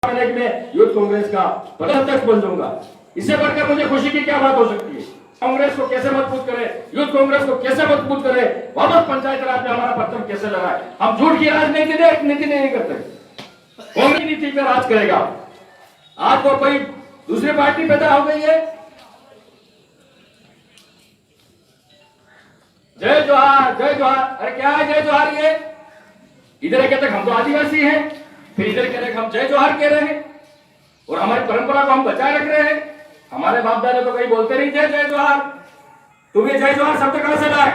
में यूथ कांग्रेस का प्रदेश बन जाऊंगा। इससे बढ़कर मुझे खुशी की क्या बात हो सकती है। कांग्रेस को कैसे मजबूत करे, यूथ कांग्रेस को कैसे मजबूत करे, वापस पंचायत राज में हमारा परचम कैसे लगाए। हम झूठ की राजनीति नहीं करते, कांग्रेस नीति पे राज करेगा। आज वो कोई दूसरी पार्टी पैदा हो गई है। जय जोहार, जय जोहार। अरे क्या है जय जोहार? ये इधर कहते हम तो आदिवासी हैं, फिर इधर कहते हम जय जोहार कह रहे हैं और हमारी परंपरा को हम बचाए रख रहे हैं। हमारे बाप दादा तो कहीं बोलते नहीं जय जय जोहार। तुम ये जय जोहार शब्द कहां से लाए?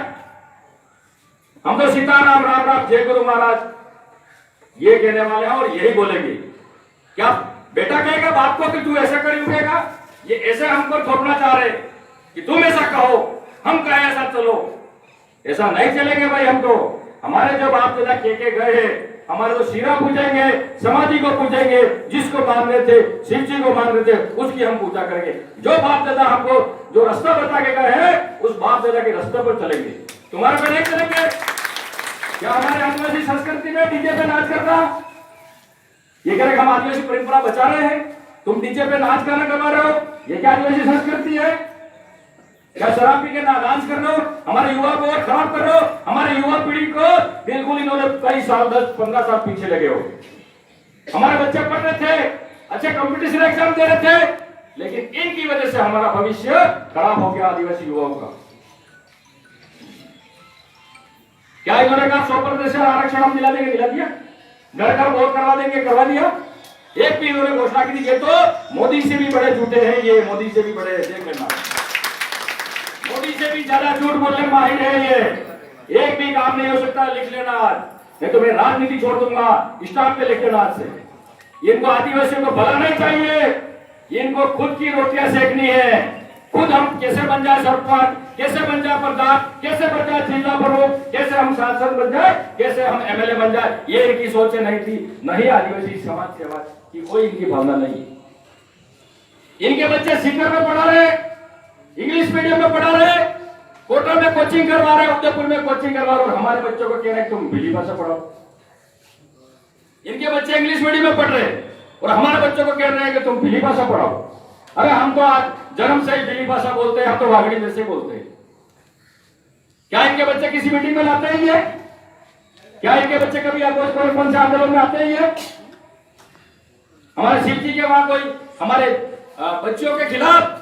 हम तो सीताराम राम राम जय गुरु महाराज ये कहने वाले हैं और यही बोलेंगे। क्या बेटा कहेगा बाप को कि तू ऐसा कर उठेगा? ये ऐसे हमको थोपना चाह रहे कि तुम ऐसा कहो, हम कहे ऐसा चलो। ऐसा नहीं चलेंगे भाई। हम तो हमारे जो बाप दादा के गए हैं, हमारे तो शीरा पूजेंगे, समाधि को पूजेंगे, जिसको मान रहे थे शिव जी को मान रहे थे उसकी हम पूजा करेंगे। जो बाप दादा हमको जो रास्ता बता के गए हैं उस बाप दादा के रास्ते पर चलेंगे, तुम्हारे पे नहीं चलेंगे। क्या हमारे आदिवासी संस्कृति में डीजे पे नाच करना, ये कह रहे हम आदिवासी परंपरा बचा रहे हैं, तुम डीजे पे नाच गाना करवा रहे हो, ये क्या आदिवासी संस्कृति है? क्या शराब पी के डांस कर रहे हो, हमारे युवा को और खराब कर रहे हो। हमारे युवा पीढ़ी को बिल्कुल इन्होंने कई साल 10-15 साल पीछे लगे हो। हमारे बच्चे पढ़ रहे थे, अच्छे कंपटीशन एग्जाम दे रहे थे, लेकिन इनकी वजह से हमारा भविष्य खराब हो गया आदिवासी युवाओं का। क्या इन्होंने कहा 100% आरक्षण हम दिला देंगे, दिला दिया? घर घर वोट करवा देंगे, करवा दिया? एक भी इन्होंने घोषणा की थी ये तो मोदी से भी बड़े झूठे हैं, ये मोदी से भी बड़े, देख लेना, मोदी से भी ज्यादा झूठ बोलने माहिर है ये। एक भी काम नहीं हो सकता, लिख लेना आज, नहीं तो मैं राजनीति छोड़ दूंगा। स्टाफ पे लिख लेना आज से। इनको आदिवासियों को भला नहीं चाहिए, इनको खुद की रोटियां सेकनी है। खुद हम कैसे बन जाए सरपंच, कैसे बन जाए प्रधान, कैसे बन जाए जिला प्रमुख, कैसे हम सांसद बन जाए, कैसे हम एमएलए बन जाए, ये इनकी सोच नहीं थी। नहीं आदिवासी समाज सेवा की कोई इनकी भावना नहीं। इनके बच्चे सीकर में पढ़ा रहे, इंग्लिश मीडियम में पढ़ा रहे, कोटा में कोचिंग करवा रहे, उदयपुर में कोचिंग करवा रहे, और हमारे बच्चों को कह रहे तुम भिली भाषा पढ़ाओ। इनके बच्चे इंग्लिश मीडियम में पढ़ रहे और हमारे बच्चों को कह रहे हैं कि तुम भिली भाषा पढ़ाओ। अरे हम तो आज जन्म से ही भिली भाषा बोलते हैं, हम तो वागड़ी में से बोलते हैं। क्या इनके बच्चे किसी मीटिंग में लाते हैं ये? क्या इनके बच्चे कभी कौन से आंदोलन में आते हैं ये? हमारे शिव जी के वहां कोई हमारे बच्चों के खिलाफ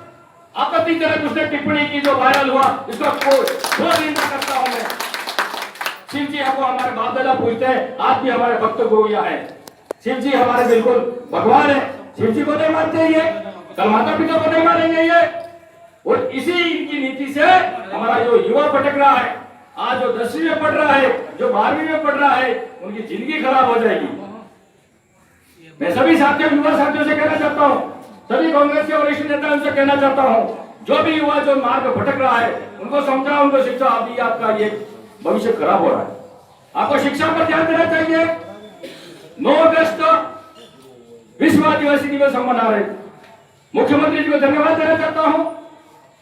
आपत्तिजनक उसने टिप्पणी की जो वायरल हुआ, इसका कोई निंदा करता हूं मैं। शिव जी हमको हमारे बाप दादा पूछते हैं, आज भी हमारे भक्त गुरु यहाँ है। शिव जी हमारे बिल्कुल भगवान है, शिव जी को नहीं मानते ये, कल माता पिता को नहीं मानेंगे ये। और इसी इनकी नीति से हमारा जो युवा भटक रहा है, आज जो 10वीं में पढ़ रहा है, जो 12वीं में पढ़ रहा है, उनकी जिंदगी खराब हो जाएगी। मैं सभी साथियों, युवा साथियों से कहना चाहता हूं, सभी कांग्रेस के वरिष्ठ नेताओं से कहना चाहता हूं, जो भी युवा जो मार्ग भटक रहा है उनको समझाओ, उनको शिक्षा, अभी आपका ये भविष्य खराब हो रहा है। आपको शिक्षा पर ध्यान देना चाहिए। 9 अगस्त विश्व आदिवासी दिवस हम मना रहे, मुख्यमंत्री जी को धन्यवाद देना चाहता हूं।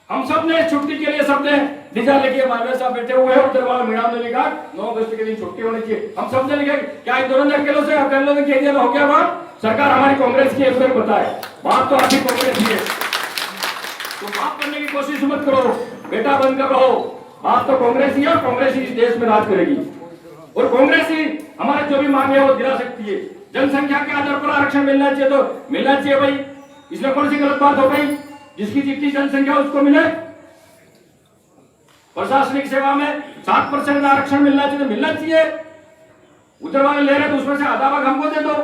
हम सब ने छुट्टी के लिए सबने डिजा लेके मालवे साहब बैठे हुए हैं, उधर वाला मीणा ने लिखा 9 अगस्त के दिन छुट्टी होनी चाहिए। हम सबने लिखा क्या इन दोनों अकेलों से अकेलों ने कह दिया हो गया बात? सरकार हमारी कांग्रेस की है, बताए बात तो आपकी कांग्रेस की है, तो बात करने की कोशिश मत करो, बेटा बनकर रहो। बात तो कांग्रेस ही है और कांग्रेस ही इस देश में राज करेगी और कांग्रेस ही हमारे जो भी मांगे वो दिला सकती है। जनसंख्या के आधार पर आरक्षण मिलना चाहिए तो मिलना चाहिए भाई, इसमें कौन सी गलत बात हो गई? जिसकी जितनी जनसंख्या उसको मिले। प्रशासनिक सेवा में 7% आरक्षण मिलना चाहिए तो मिलना चाहिए। उधर वाले ले रहे तो उसमें से आधा भाग हमको दे दो।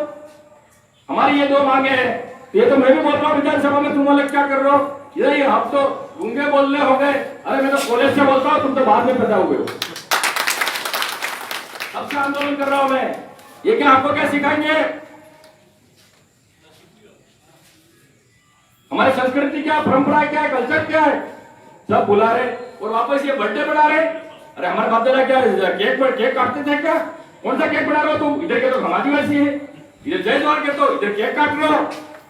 हमारी ये 2 मांगे हैं। ये तो मैं भी बोल रहा हूँ विधानसभा में, तुम अलग क्या कर रहे हो? ये हम तो गूंगे बोलने हो गए। अरे मैं तो कॉलेज से बोलता हूँ, तुम तो बाद में पैदा हुए हो। अब से आंदोलन कर रहा हूं मैं, ये क्या आपको क्या सिखाएंगे? हमारी संस्कृति क्या, परंपरा क्या है, कल्चर क्या है, सब बुला रहे और वापस ये बर्थडे बना रहे। अरे हमारे बाप दादा क्या केक काटते थे क्या? कौन सा केक बना रहे हो तुम? इधर के तो हम आदिवासी है, इधर जय जोहार के तो इधर केक काट रहे हो।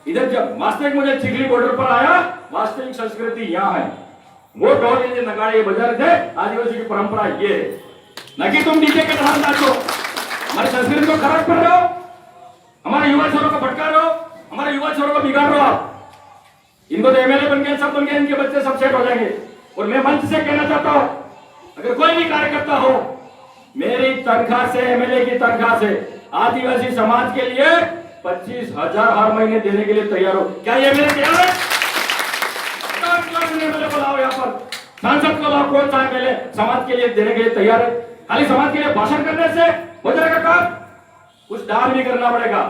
इधर जब वास्तविक मुझे चिखली बॉर्डर पर आया, वास्तविक संस्कृति यहाँ है। वो ढोल नगाड़े बजा रहे थे, आदिवासी की परंपरा ये है, न कि तुम डीजे के तहत नाचो। हमारी संस्कृति को खराब कर रहे हो, हमारे युवा को भटका रहे हो, बिगाड़ रहे हो आप। इनको तो एमएलए बन गए, सब बन गए, इनके बच्चे सब सेट हो जाएंगे। और मैं मंच से कहना चाहता हूं, अगर कोई भी कार्यकर्ता हो, मेरी तनख्वाह से, एमएलए की तनख्वाह से आदिवासी समाज के लिए 25,000 हर महीने देने के लिए तैयार हो। क्या ये मेरे तैयार है? एमएलए बुलाओ, यहाँ पर सांसद को लाओ, कौन सा एमएलए समाज के लिए देने के लिए तैयार है? खाली समाज के लिए भाषण करने से हो जाएगा काम? कुछ दान भी करना पड़ेगा।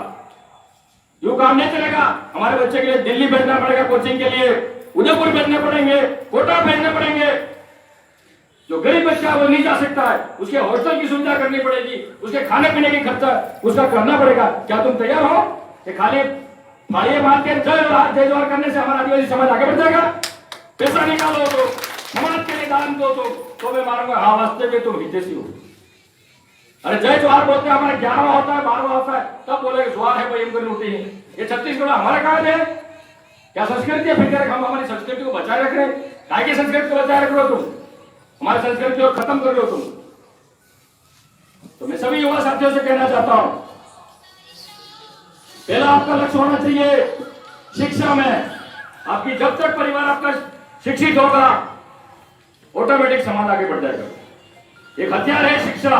यूं काम नहीं चलेगा। हमारे बच्चे के लिए दिल्ली भेजना पड़ेगा कोचिंग के लिए, उदयपुर भेजने पड़ेंगे, कोटा भेजने पड़ेंगे। जो गरीब बच्चा है वो नहीं जा सकता है, उसके हॉस्टल की सुविधा करनी पड़ेगी, उसके खाने पीने की खर्चा उसका करना पड़ेगा। क्या तुम तैयार हो कि खाली फाड़िए मार के जय जोहार करने से हमारा आदिवासी समाज आगे बढ़ जाएगा? पैसा निकालो तो, समाज के लिए दान दो तो मैं मारूंगा हाँ वास्तव में तुम हितेशी हो। अरे जय जोहार बोलते हैं, हमारा 11वां होता है, 12वां होता है, तब बोले जोहार है भाई, हमको लूटी है। ये छत्तीसगढ़ हमारा काम है क्या? संस्कृति है, फिर हम हमारी संस्कृति को बचाए रख रहे हैं। काय की संस्कृति को बचाए रख रहे हो तुम? हमारी संस्कृति को खत्म कर रहे हो तुम। तो मैं सभी युवा साथियों से कहना चाहता हूं, पहला आपका लक्ष्य होना चाहिए शिक्षा में। आपकी जब तक परिवार आपका शिक्षित होगा, ऑटोमेटिक समाज आगे बढ़ जाएगा। एक हथियार है शिक्षा,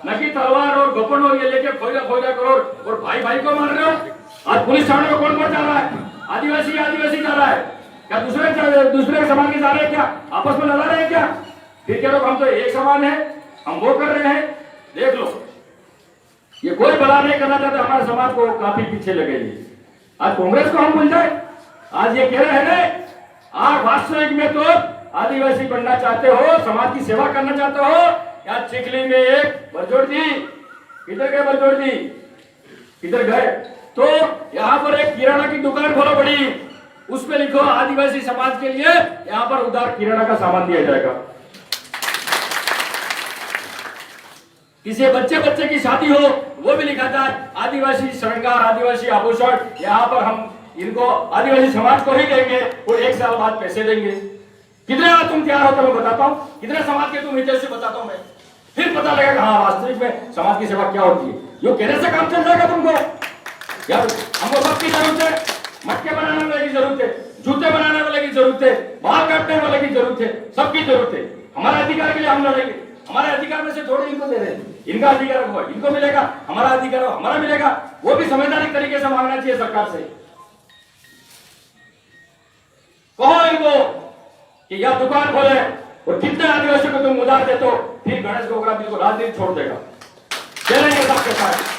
न कि तलवार और गोपन और ये लेके खोजा करो और भाई भाई को मार रहे हो। आज पुलिस थाने में कौन जा रहा है? आदिवासी जा रहा है क्या? दूसरे समाज के जा रहे हैं क्या? आपस में लड़ा रहे हैं क्या? फिर कह लो हम तो एक समान है, हम वो कर रहे हैं। देख लो, ये कोई भला नहीं करना चाहता, हमारे समाज को काफी पीछे लगेगी। आज कांग्रेस को हम भूल जाए? आज ये कह रहे हैं आप वास्तविक में तो आदिवासी बनना चाहते हो, समाज की सेवा करना चाहते हो। या चिखली में एक बरजोड़ दी, किधर गए बरजोड़ दी? किधर गए? तो यहाँ पर एक किराना की दुकान खोलो बड़ी, उस पे लिखो आदिवासी समाज के लिए यहाँ पर उधार किराना का सामान दिया जाएगा। किसी बच्चे की शादी हो, वो भी लिखा जाए आदिवासी श्रृंगार, आदिवासी आभूषण यहाँ पर हम इनको आदिवासी समाज को ही देंगे और 1 साल बाद पैसे देंगे। कितने तुम तैयार हो तो मैं बताता हूँ, कितने समाज के तुम हितेशी बताता हूँ मैं, फिर पता लगेगा हाँ वास्तविक में समाज की सेवा क्या होती है। यो कहने से काम चल जाएगा तुमको? यार हमको सबकी जरूरत है, मटके बनाने वाले की जरूरत है, जूते बनाने वाले की जरूरत है, बाल काटने वाले की जरूरत है, सबकी जरूरत है। हमारे अधिकार के लिए हम लड़ेंगे। हमारे अधिकार में से थोड़े इनको दे रहे हैं, इनका अधिकार हुआ इनको मिलेगा, हमारा अधिकार हो हमारा मिलेगा। वो भी संवैधानिक तरीके से मांगना चाहिए सरकार से। कहो इनको कि यह दुकान खोले और कितने आदिवासियों को तुम उधार देते हो, फिर गणेश गोगरा बिल को राजनीति छोड़ देगा। चैलेंज के साथ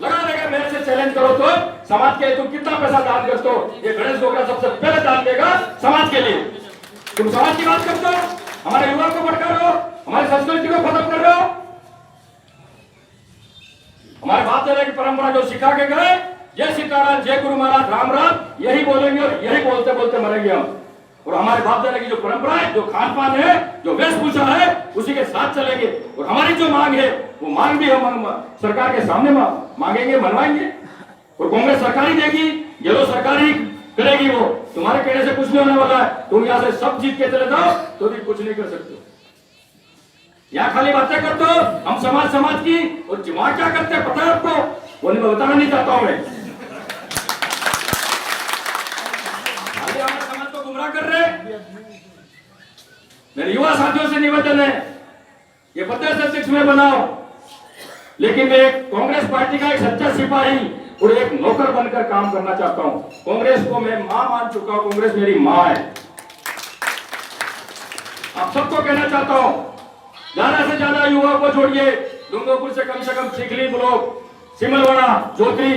लगा देगा, मेरे से चैलेंज करो तो समाज के लिए तुम कितना पैसा दान करते हो, ये गणेश गोगरा सबसे पहले दान देगा समाज के लिए। तुम समाज की बात करते हो, हमारे युवा को भटका रहे हो, हमारी संस्कृति को खत्म कर रहे हो। हमारे बाप दादा की परंपरा जो सिखा के गए, जय सीताराम, जय गुरु महाराज, राम राम, यही बोलेंगे और यही बोलते बोलते मरेंगे हम। और हमारे बाप दादा की जो परंपरा है, जो खान पान है, जो वेशभूषा है, उसी के साथ चलेंगे। और हमारी जो मांग है, वो मांग भी हम सरकार के सामने मांगेंगे, मनवाएंगे। और कांग्रेस सरकार ही देगी, ये लोग सरकार ही करेगी। वो तुम्हारे कहने से कुछ नहीं होने वाला है। तुम यहाँ से सब जीत के चले जाओ तो भी कुछ नहीं कर सकते। यहाँ खाली बातें करते हो, हम समाज की, और वहां क्या करते हैं पता है आपको? वो नहीं बताना नहीं चाहता हूं मैं। खाली हमारे समाज को गुमराह कर रहे। मेरे युवा साथियों से निवेदन है, ये प्रदेश अध्यक्ष में बनाओ, लेकिन मैं एक कांग्रेस पार्टी का एक सच्चा सिपाही और एक नौकर बनकर काम करना चाहता हूं। कांग्रेस को मैं मां मान चुका हूं, कांग्रेस मेरी मां है। आप सबको कहना चाहता हूं, ज्यादा से ज्यादा युवाओं को जोड़िए। डूंगरपुर से कम चिखली ब्लॉक, सिमलवाड़ा, ज्योति